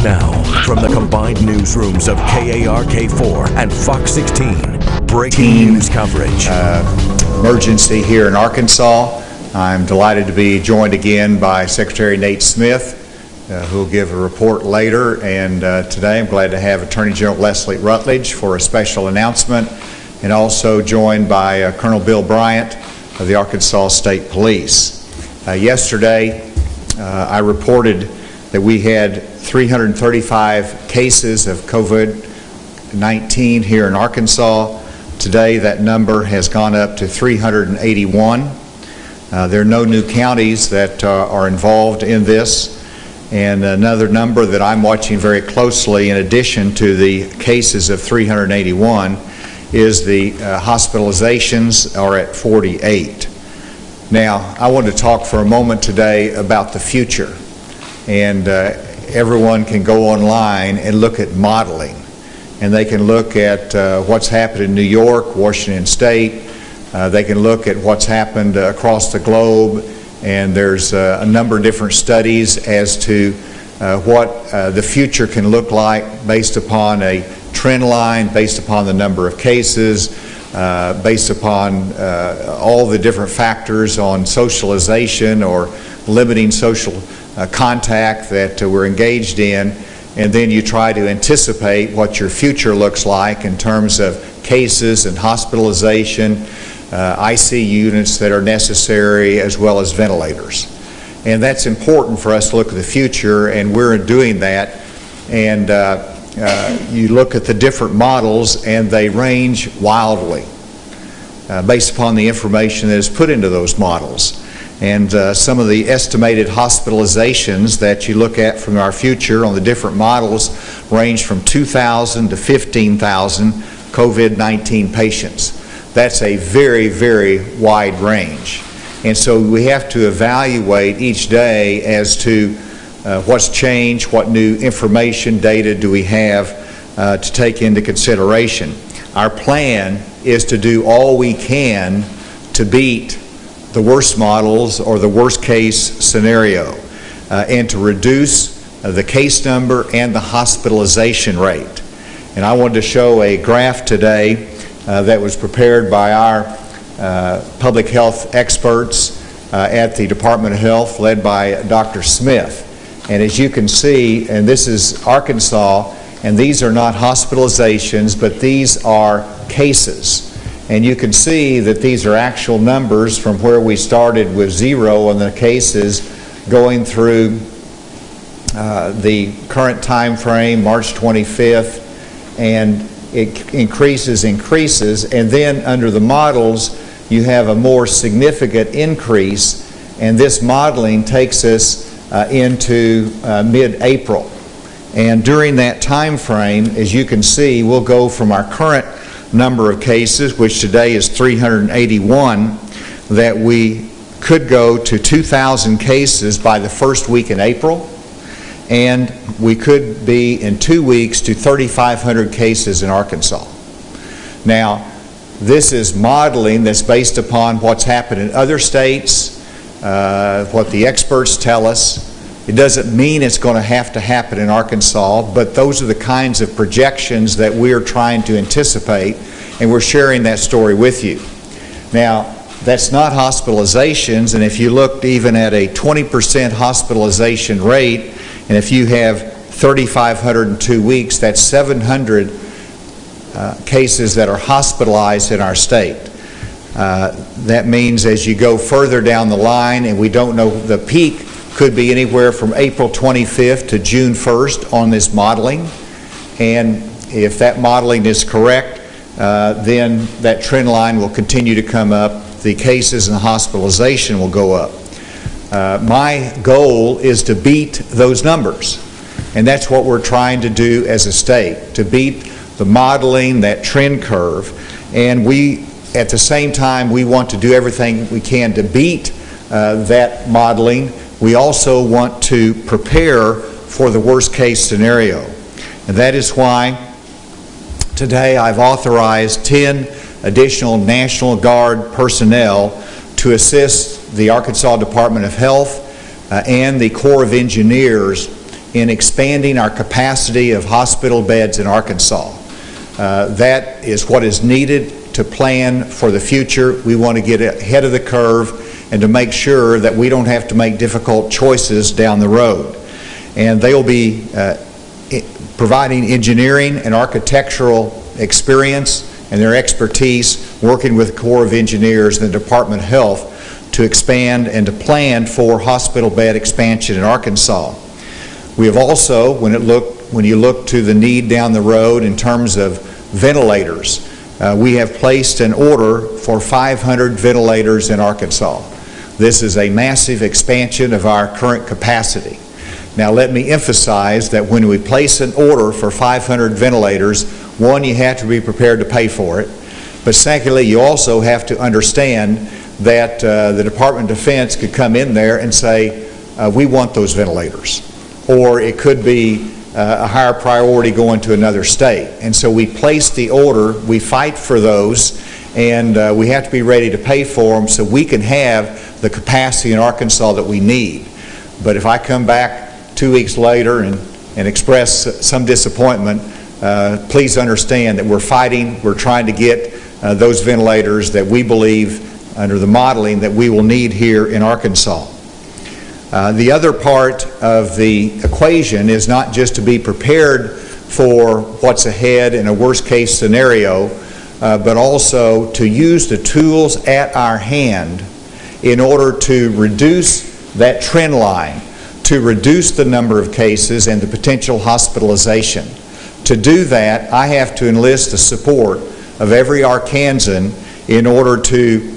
Now, from the combined newsrooms of KARK4 and Fox 16, breaking news coverage. Emergency here in Arkansas. I'm delighted to be joined again by Secretary Nate Smith, who will give a report later. And today I'm glad to have Attorney General Leslie Rutledge for a special announcement, and also joined by Colonel Bill Bryant of the Arkansas State Police. Yesterday, I reported that we had 335 cases of COVID-19 here in Arkansas. Today, that number has gone up to 381. There are no new counties that are involved in this. And another number that I'm watching very closely, in addition to the cases of 381, is the hospitalizations are at 48. Now, I want to talk for a moment today about the future. And everyone can go online and look at modeling. And they can look at what's happened in New York, Washington State. They can look at what's happened across the globe. And there's a number of different studies as to what the future can look like based upon a trend line, based upon the number of cases, based upon all the different factors on socialization or limiting social contact that we're engaged in. And then you try to anticipate what your future looks like in terms of cases and hospitalization, ICU units that are necessary, as well as ventilators. And that's important for us to look at the future, and we're doing that. And you look at the different models, and they range wildly based upon the information that is put into those models. And some of the estimated hospitalizations that you look at from our future on the different models range from 2,000 to 15,000 COVID-19 patients. That's a very, very wide range. And so we have to evaluate each day as to what's changed, what new information, data do we have to take into consideration. Our plan is to do all we can to beat the worst models or the worst case scenario and to reduce the case number and the hospitalization rate. And I wanted to show a graph today that was prepared by our public health experts at the Department of Health, led by Dr. Smith. And as you can see, and this is Arkansas, and these are not hospitalizations, but these are cases. And you can see that these are actual numbers from where we started with 0 on the cases going through the current time frame, March 25th, and it increases, and then under the models you have a more significant increase, and this modeling takes us into mid-April. And during that time frame, as you can see, we'll go from our current number of cases, which today is 381, that we could go to 2,000 cases by the first week in April, and we could be in 2 weeks to 3,500 cases in Arkansas. Now, this is modeling that's based upon what's happened in other states, what the experts tell us. It doesn't mean it's going to happen in Arkansas, but those are the kinds of projections that we're trying to anticipate, and we're sharing that story with you. Now, that's not hospitalizations, and if you looked even at a 20% hospitalization rate, and if you have 3,500 in 2 weeks, that's 700 cases that are hospitalized in our state. That means as you go further down the line, and we don't know, the peak could be anywhere from April 25th to June 1st on this modeling. And if that modeling is correct, then that trend line will continue to come up. The cases and the hospitalization will go up. My goal is to beat those numbers. And that's what we're trying to do as a state, to beat the modeling, that trend curve. And we, at the same time, we want to do everything we can to beat that modeling. We also want to prepare for the worst case scenario. And that is why today I've authorized 10 additional National Guard personnel to assist the Arkansas Department of Health and the Corps of Engineers in expanding our capacity of hospital beds in Arkansas. That is what is needed to plan for the future. We want to get ahead of the curve and to make sure that we don't have to make difficult choices down the road. And they will be providing engineering and architectural experience and their expertise working with the Corps of Engineers and the Department of Health to expand and to plan for hospital bed expansion in Arkansas. We have also, when you look to the need down the road in terms of ventilators, we have placed an order for 500 ventilators in Arkansas. This is a massive expansion of our current capacity. Now let me emphasize that when we place an order for 500 ventilators, one, you have to be prepared to pay for it, but secondly, you also have to understand that the Department of Defense could come in there and say, we want those ventilators. Or it could be a higher priority going to another state. And so we place the order, we fight for those, and we have to be ready to pay for them so we can have the capacity in Arkansas that we need. But if I come back 2 weeks later and express some disappointment, please understand that we're fighting, we're trying to get those ventilators that we believe under the modeling that we will need here in Arkansas. The other part of the equation is not just to be prepared for what's ahead in a worst case scenario, but also to use the tools at our hand in order to reduce that trend line, to reduce the number of cases and the potential hospitalization. To do that, I have to enlist the support of every Arkansan in order to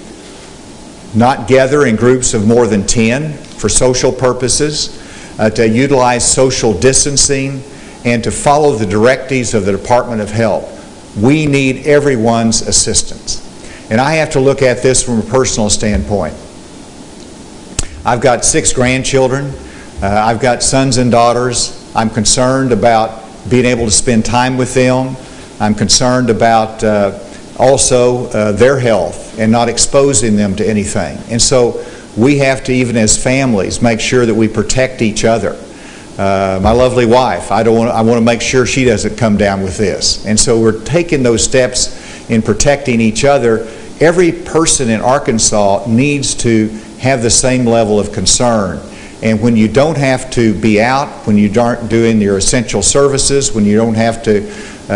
not gather in groups of more than 10 for social purposes, to utilize social distancing, and to follow the directives of the Department of Health. We need everyone's assistance. And I have to look at this from a personal standpoint. I've got 6 grandchildren. I've got sons and daughters. I'm concerned about being able to spend time with them. I'm concerned about also their health and not exposing them to anything. And so we have to, even as families, make sure that we protect each other. My lovely wife, I want to make sure she doesn't come down with this. And so we're taking those steps in protecting each other. Every person in Arkansas needs to have the same level of concern. And when you don't have to be out, when you aren't doing your essential services, when you don't have to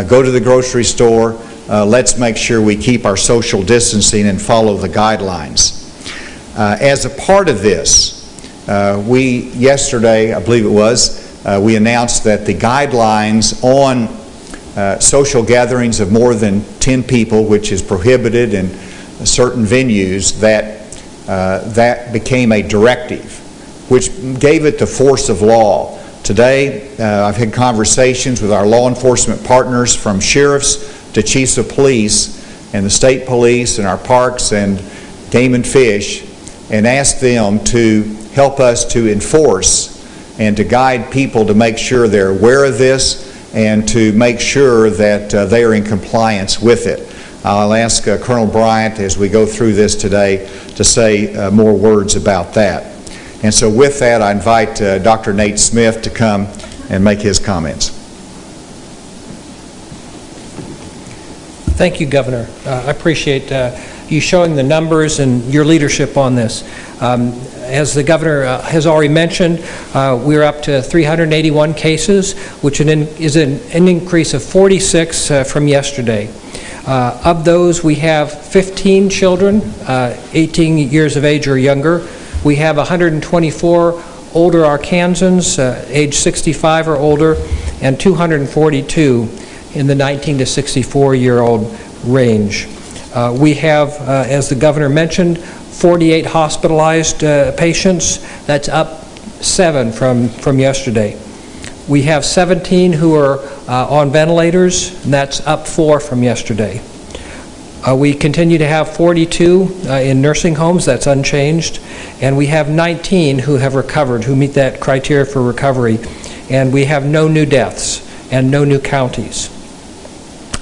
go to the grocery store, let's make sure we keep our social distancing and follow the guidelines. As a part of this, yesterday, I believe it was, we announced that the guidelines on social gatherings of more than 10 people, which is prohibited in certain venues, that became a directive, which gave it the force of law. Today, I've had conversations with our law enforcement partners, from sheriffs to chiefs of police and the state police and our parks and game and fish, and asked them to help us to enforce and to guide people to make sure they're aware of this and to make sure that they are in compliance with it. I'll ask Colonel Bryant, as we go through this today, to say more words about that. And so with that, I invite Dr. Nate Smith to come and make his comments. Thank you, Governor. I appreciate you showing the numbers and your leadership on this. As the Governor has already mentioned, we're up to 381 cases, which is an increase of 46 from yesterday. Of those, we have 15 children, 18 years of age or younger. We have 124 older Arkansans, age 65 or older, and 242 in the 19 to 64-year-old range. We have, as the Governor mentioned, 48 hospitalized patients. That's up 7 from yesterday. We have 17 who are on ventilators, and that's up 4 from yesterday. We continue to have 42 in nursing homes, that's unchanged, and we have 19 who have recovered, who meet that criteria for recovery, and we have no new deaths and no new counties.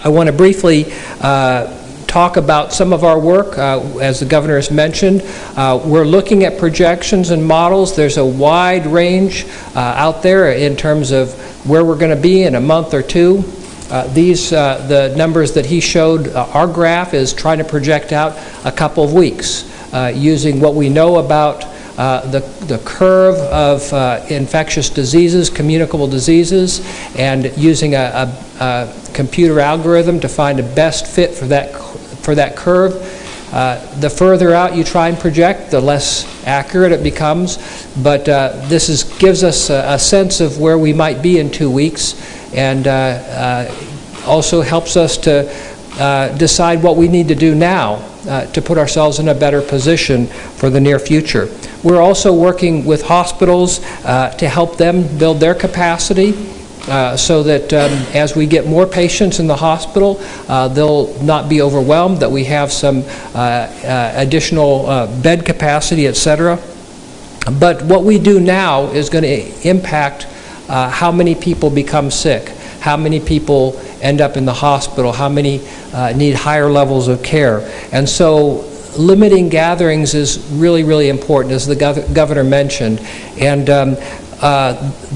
I want to briefly talk talk about some of our work. As the governor has mentioned, we're looking at projections and models. There's a wide range out there in terms of where we're going to be in a month or two. The numbers that he showed, our graph is trying to project out a couple of weeks using what we know about the curve of infectious diseases, communicable diseases, and using a computer algorithm to find a best fit for that curve. The further out you try and project, the less accurate it becomes. But this gives us a sense of where we might be in 2 weeks, and also helps us to decide what we need to do now to put ourselves in a better position for the near future. We're also working with hospitals to help them build their capacity so that as we get more patients in the hospital, they'll not be overwhelmed, that we have some additional bed capacity, etc. But what we do now is going to impact how many people become sick, how many people end up in the hospital, how many need higher levels of care. And so limiting gatherings is really, really important, as the governor mentioned. And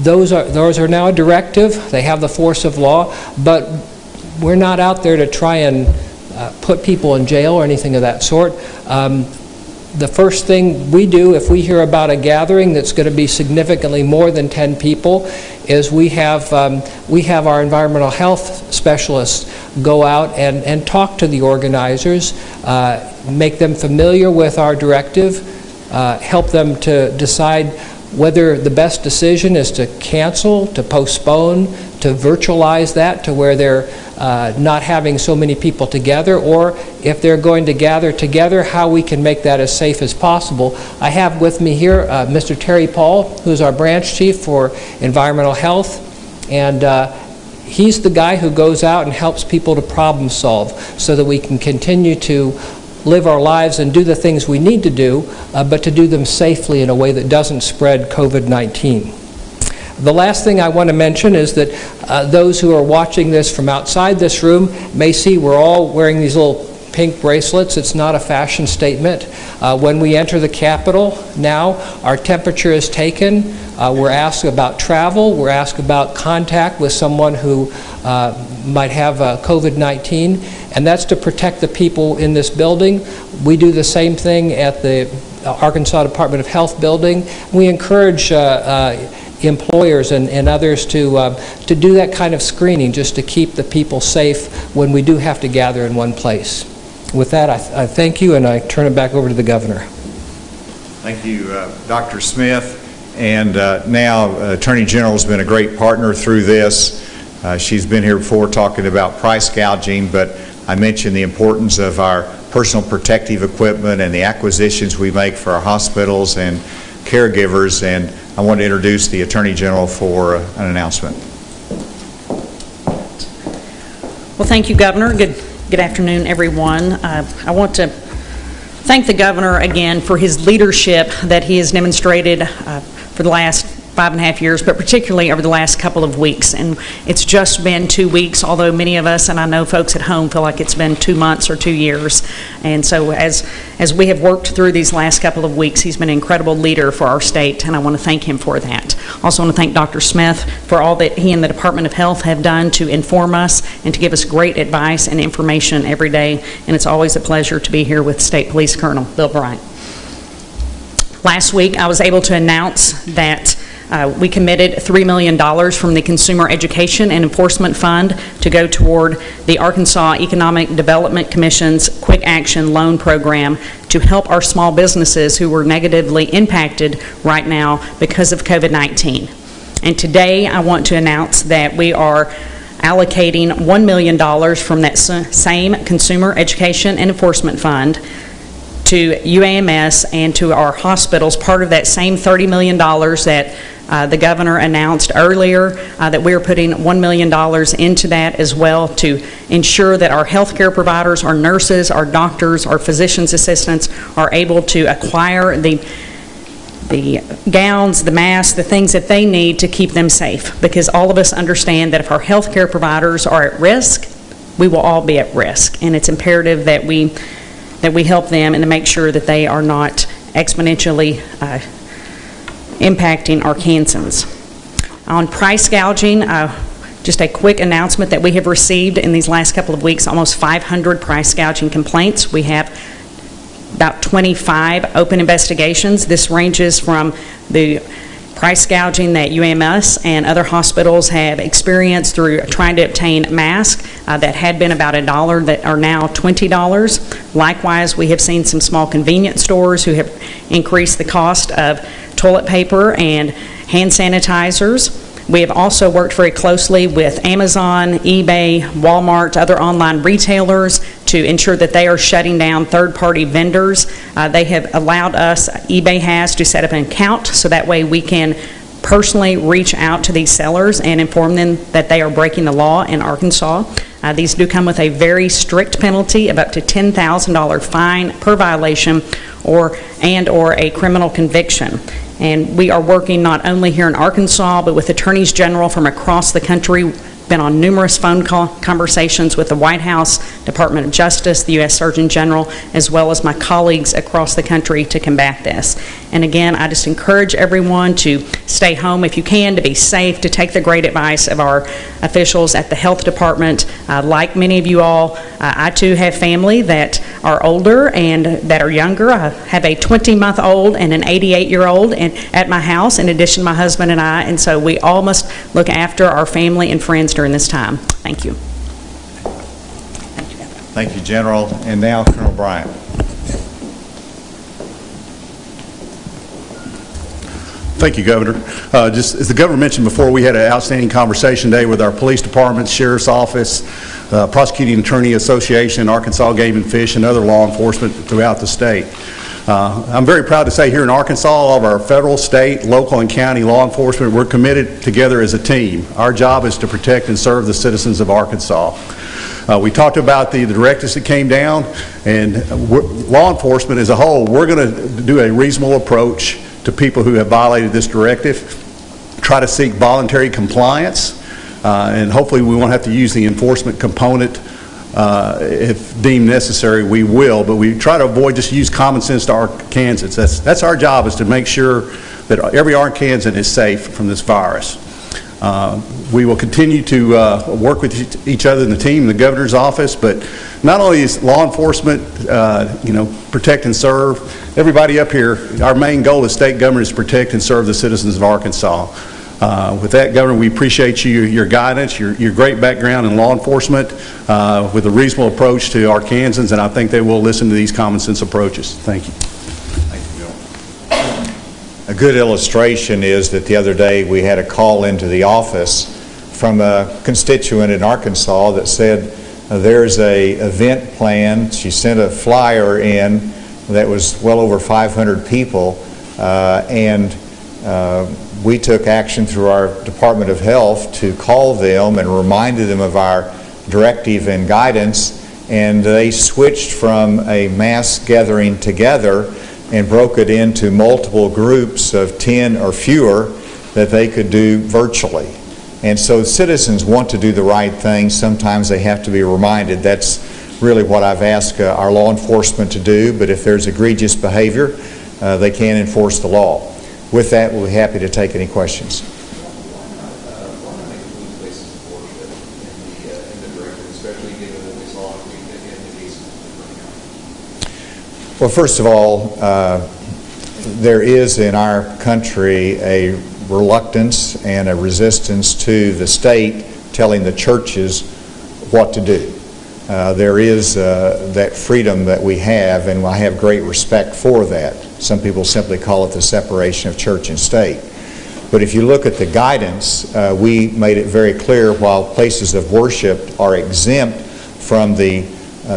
those are now a directive. They have the force of law, but we're not out there to try and put people in jail or anything of that sort. The first thing we do if we hear about a gathering that's going to be significantly more than 10 people is we have our environmental health specialists go out and talk to the organizers, make them familiar with our directive, help them to decide whether the best decision is to cancel, to postpone, to virtualize that to where they're not having so many people together, or if they're going to gather together, how we can make that as safe as possible. I have with me here Mr. Terry Paul, who's our branch chief for environmental health, and he's the guy who goes out and helps people to problem solve so that we can continue to live our lives and do the things we need to do, but to do them safely in a way that doesn't spread COVID-19. The last thing I want to mention is that those who are watching this from outside this room may see we're all wearing these little pink bracelets. It's not a fashion statement. When we enter the Capitol now, our temperature is taken. We're asked about travel. We're asked about contact with someone who might have COVID-19, and that's to protect the people in this building. We do the same thing at the Arkansas Department of Health building. We encourage employers and others to do that kind of screening just to keep the people safe when we do have to gather in one place. With that, I thank you, and I turn it back over to the governor. Thank you, Dr. Smith. And now Attorney General has been a great partner through this. She's been here before talking about price gouging, but I mentioned the importance of our personal protective equipment and the acquisitions we make for our hospitals and caregivers, and I want to introduce the Attorney General for an announcement. Well, thank you, Governor. Good afternoon, everyone. I want to thank the Governor again for his leadership that he has demonstrated for the last 5.5 years, but particularly over the last couple of weeks. And it's just been 2 weeks, although many of us, and I know folks at home, feel like it's been 2 months or 2 years. And so as we have worked through these last couple of weeks, he's been an incredible leader for our state, and I want to thank him for that. I also want to thank Dr. Smith for all that he and the Department of Health have done to inform us and to give us great advice and information every day. And it's always a pleasure to be here with State Police Colonel Bill Bryant. Last week, I was able to announce that we committed $3 million from the Consumer Education and Enforcement Fund to go toward the Arkansas Economic Development Commission's Quick Action Loan Program to help our small businesses who were negatively impacted right now because of COVID-19. And today I want to announce that we are allocating $1 million from that same Consumer Education and Enforcement Fund to UAMS and to our hospitals, part of that same $30 million that the Governor announced earlier, that we're putting $1 million into that as well to ensure that our healthcare providers, our nurses, our doctors, our physician's assistants are able to acquire the gowns, the masks, the things that they need to keep them safe. Because all of us understand that if our healthcare providers are at risk, we will all be at risk, and it's imperative that we help them and to make sure that they are not exponentially impacting Arkansans. On price gouging, just a quick announcement that we have received in these last couple of weeks almost 500 price gouging complaints. We have about 25 open investigations. This ranges from the price gouging that UAMS and other hospitals have experienced through trying to obtain masks that had been about $1 that are now $20. Likewise, we have seen some small convenience stores who have increased the cost of toilet paper and hand sanitizers. We have also worked very closely with Amazon, eBay, Walmart, other online retailers to ensure that they are shutting down third-party vendors. They have allowed us, eBay has, to set up an account so that way we can personally reach out to these sellers and inform them that they are breaking the law in Arkansas. These do come with a very strict penalty of up to $10,000 fine per violation or a criminal conviction. And we are working not only here in Arkansas, but with attorneys general from across the country. Been on numerous phone conversations with the White House, Department of Justice, the U.S. Surgeon General, as well as my colleagues across the country to combat this. And again, I just encourage everyone to stay home if you can, to be safe, to take the great advice of our officials at the health department. Like many of you all, I too have family that are older and that are younger. I have a 20-month-old and an 88-year-old at my house, in addition to my husband and I, and so we all must look after our family and friends during this time. Thank you. Thank you, General. And now, Colonel Bryant. Thank you, Governor. Just as the Governor mentioned before, we had an outstanding conversation today with our police department, sheriff's office, prosecuting attorney association, Arkansas Game and Fish, and other law enforcement throughout the state. I'm very proud to say here in Arkansas, all of our federal, state, local, and county law enforcement, we're committed together as a team. Our job is to protect and serve the citizens of Arkansas. We talked about the directives that came down, and law enforcement as a whole, we're going to do a reasonable approach to people who have violated this directive, try to seek voluntary compliance, and hopefully we won't have to use the enforcement component. If deemed necessary, we will, but we try to avoid just use common sense to Arkansans. That's our job, is to make sure that every Arkansan is safe from this virus. We will continue to work with each other in the team, in the governor's office, but not only is law enforcement, protect and serve, everybody up here, our main goal as state government is to protect and serve the citizens of Arkansas. With that, Governor, we appreciate your guidance, your great background in law enforcement, with a reasonable approach to Arkansans, and I think they will listen to these common sense approaches. Thank you. Thank you, Bill. A good illustration is that the other day we had a call into the office from a constituent in Arkansas that said there's a event planned. She sent a flyer in that was well over 500 people, and we took action through our Department of Health to call them and reminded them of our directive and guidance, and they switched from a mass gathering together and broke it into multiple groups of 10 or fewer that they could do virtually. And so citizens want to do the right thing. Sometimes they have to be reminded. That's really what I've asked our law enforcement to do, but if there's egregious behavior, they can enforce the law. With that, we'll be happy to take any questions. Well, first of all, there is in our country a reluctance and a resistance to the state telling the churches what to do. There is that freedom that we have, and I have great respect for that. Some people simply call it the separation of church and state. But if you look at the guidance, we made it very clear while places of worship are exempt from the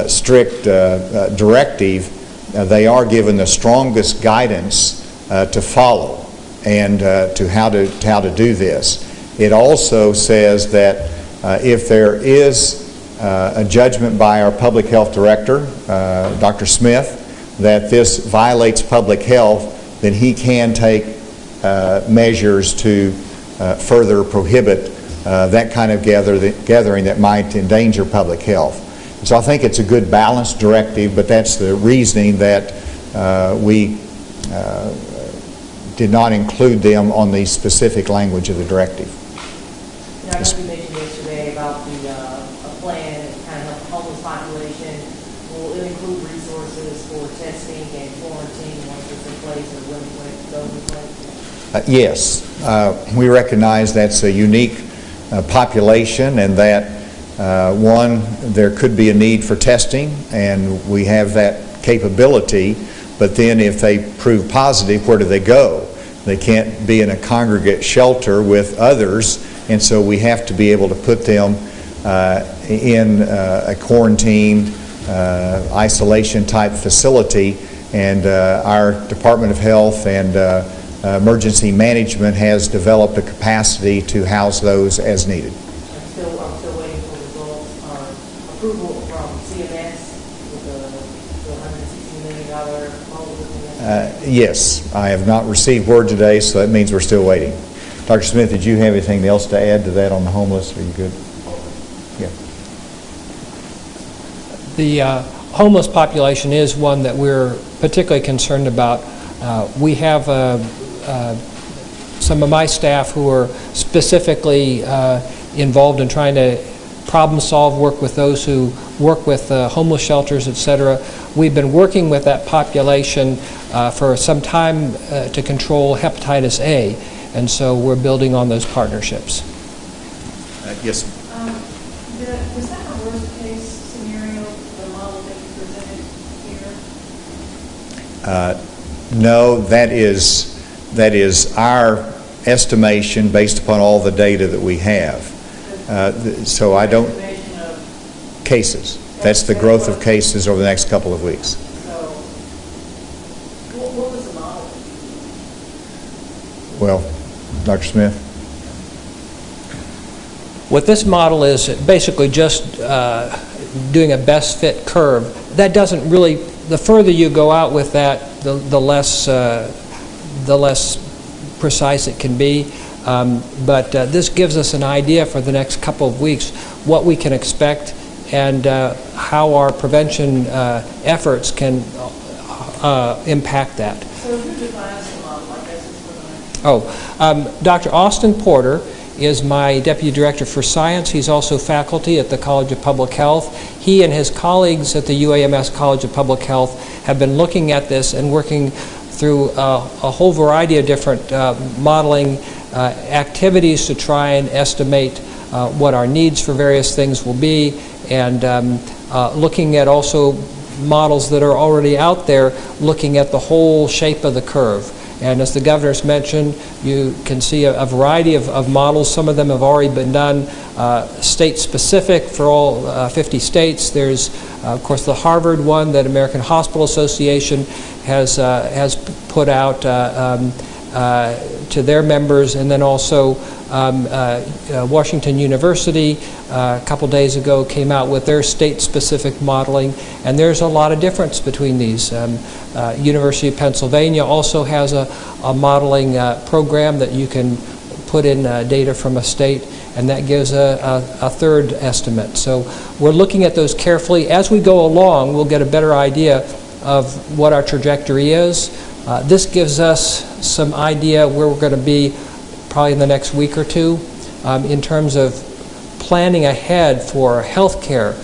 strict directive, they are given the strongest guidance to follow and to how to do this. It also says that if there is a judgment by our public health director, Dr. Smith, that this violates public health, then he can take measures to further prohibit that kind of gathering that might endanger public health. So I think it's a good balanced directive, but that's the reasoning that we did not include them on the specific language of the directive. I know you mentioned yesterday about a plan to kind of help the homeless population. Will it include resources for testing and quarantine once it's in place, or when it goes in place? Yes. We recognize that's a unique population, and that one, there could be a need for testing, and we have that capability, but then if they prove positive, where do they go? They can't be in a congregate shelter with others, and so we have to be able to put them in a quarantined, isolation type facility, and our Department of Health and Emergency Management has developed a capacity to house those as needed. I'm still waiting for results on approval from CMS with the $160 million model. Yes, I have not received word today, so that means we're still waiting. Dr. Smith, did you have anything else to add to that on the homeless? Are you good? Yeah. The homeless population is one that we're particularly concerned about. We have some of my staff who are specifically involved in trying to problem solve, work with those who work with homeless shelters, etc. We've been working with that population for some time to control hepatitis A, and so we're building on those partnerships. Yes. Was that a worst case scenario, the model that you presented here? No, that is our estimation based upon all the data that we have. So I don't... Cases. That's the growth of cases over the next couple of weeks. So, what was the model? Well, Dr. Smith? What this model is basically just doing a best fit curve. That doesn't really, the further you go out with that, the less precise it can be. But this gives us an idea for the next couple of weeks what we can expect and how our prevention efforts can impact that. So who defines the model? I guess it's Dr. Austin Porter is my Deputy Director for Science. He's also faculty at the College of Public Health. He and his colleagues at the UAMS College of Public Health have been looking at this and working through a whole variety of different modeling activities to try and estimate what our needs for various things will be, and looking at also models that are already out there looking at the whole shape of the curve. And as the governor's mentioned, you can see a variety of models. Some of them have already been done state-specific for all 50 states. There's, of course, the Harvard one that American Hospital Association has put out to their members, and then also Washington University a couple days ago came out with their state-specific modeling, and there's a lot of difference between these. University of Pennsylvania also has a modeling program that you can put in data from a state, and that gives a third estimate. So we're looking at those carefully. As we go along, we'll get a better idea of what our trajectory is. This gives us some idea where we're going to be probably in the next week or two in terms of planning ahead for health care.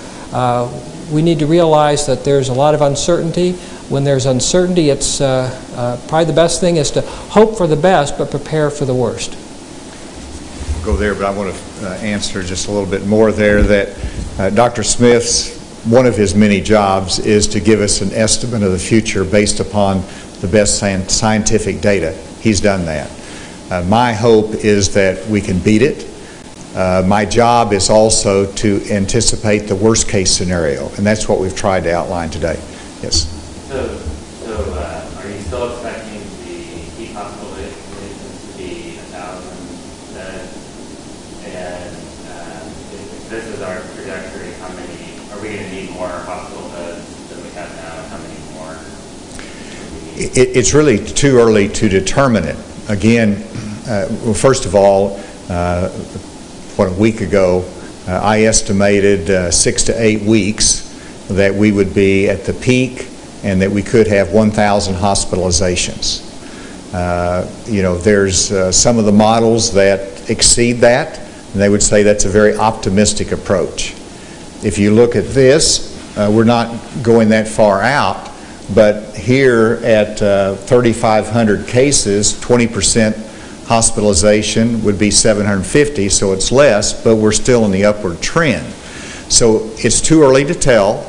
We need to realize that there's a lot of uncertainty. When there's uncertainty, it's probably the best thing is to hope for the best but prepare for the worst. We'll go there, but I want to answer just a little bit more there that Dr. Smith's, one of his many jobs is to give us an estimate of the future based upon the best scientific data. He's done that. My hope is that we can beat it. My job is also to anticipate the worst case scenario, and that's what we've tried to outline today. Yes? So are you still expecting the peak hospitalizations to be 1,000 beds? And if this is our trajectory, how many, are we going to need more hospital beds than we have now? How many more? It's really too early to determine it. Again, well, first of all, a week ago, I estimated 6 to 8 weeks that we would be at the peak and that we could have 1,000 hospitalizations. There's some of the models that exceed that, and they would say that's a very optimistic approach. If you look at this, we're not going that far out, but here at 3,500 cases, 20% hospitalization would be 750, so it's less, but we're still in the upward trend. So it's too early to tell.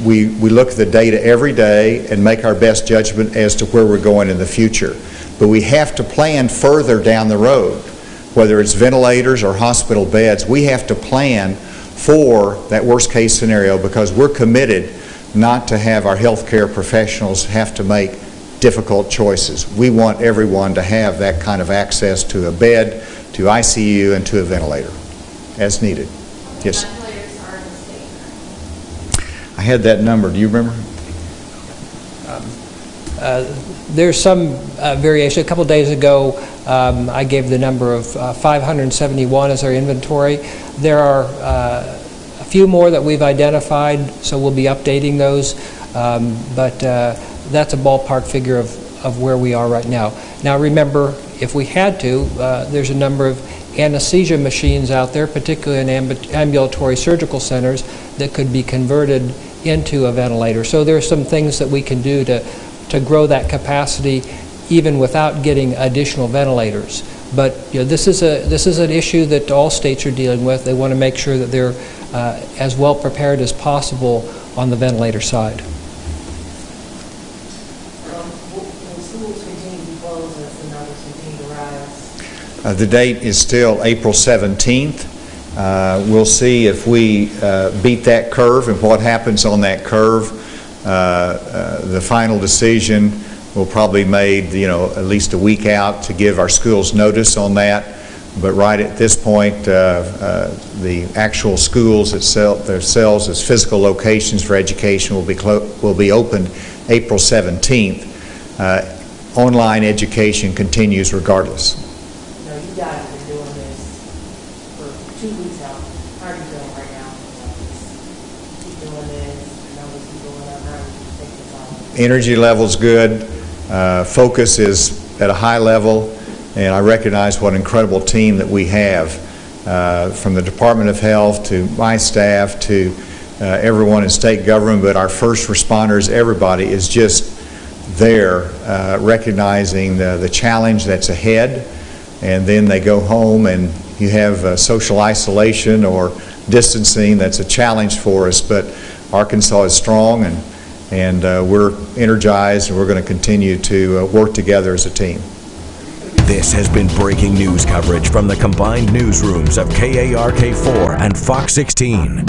We look at the data every day and make our best judgment as to where we're going in the future. But we have to plan further down the road, whether it's ventilators or hospital beds. We have to plan for that worst case scenario because we're committed not to have our healthcare professionals have to make difficult choices. We want everyone to have that kind of access to a bed, to ICU, and to a ventilator as needed. Yes? I had that number. Do you remember? There's some variation. A couple days ago, I gave the number of 571 as our inventory. There are a few more that we've identified, so we'll be updating those. But that's a ballpark figure of where we are right now. Now remember, if we had to, there's a number of anesthesia machines out there, particularly in ambulatory surgical centers, that could be converted into a ventilator. So there are some things that we can do to grow that capacity even without getting additional ventilators. But this is an issue that all states are dealing with. They want to make sure that they're as well prepared as possible on the ventilator side. The date is still April 17th. We'll see if we beat that curve and what happens on that curve. The final decision will probably be made, at least a week out to give our schools notice on that. But right at this point, the actual schools themselves as physical locations for education will be opened April 17th. Online education continues regardless. You guys have been doing this for 2 weeks now. How are you feeling right now? Keep doing this, numbers keep going up. How do you take this on? Energy level's good. Focus is at a high level, and I recognize what an incredible team that we have, from the Department of Health to my staff to everyone in state government, but our first responders, everybody is just there recognizing the challenge that's ahead. And then they go home and you have social isolation or distancing. That's a challenge for us, but Arkansas is strong and we're energized, and we're going to continue to work together as a team. This has been breaking news coverage from the combined newsrooms of KARK4 and Fox 16.